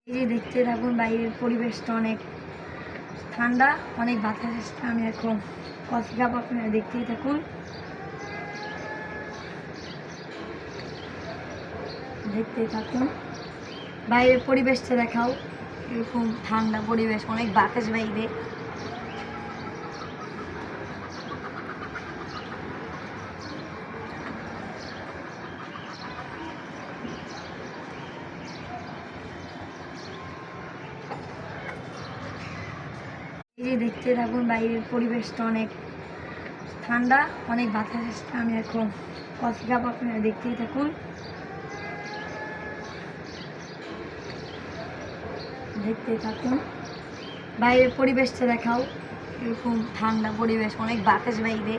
এই যে দেখতে থাকুন, বাইরের পরিবেশটা অনেক ঠান্ডা, অনেক বাতাস আসছে। আমি এখন কফি খাবো, আপনারা দেখতেই থাকুন। দেখতেই থাকুন, বাইরের পরিবেশটা দেখাও। এরকম ঠান্ডা পরিবেশ, অনেক বাতাস বাইরে। এই যে দেখতে থাকুন, বাইরের পরিবেশটা অনেক ঠান্ডা, অনেক বাতাস আসছে। আমি এখন কফি খাবো, আপনারা দেখতেই থাকুন। দেখতেই থাকুন, বাইরের পরিবেশটা দেখাও। এরকম ঠান্ডা পরিবেশ, অনেক বাতাস বাইরে।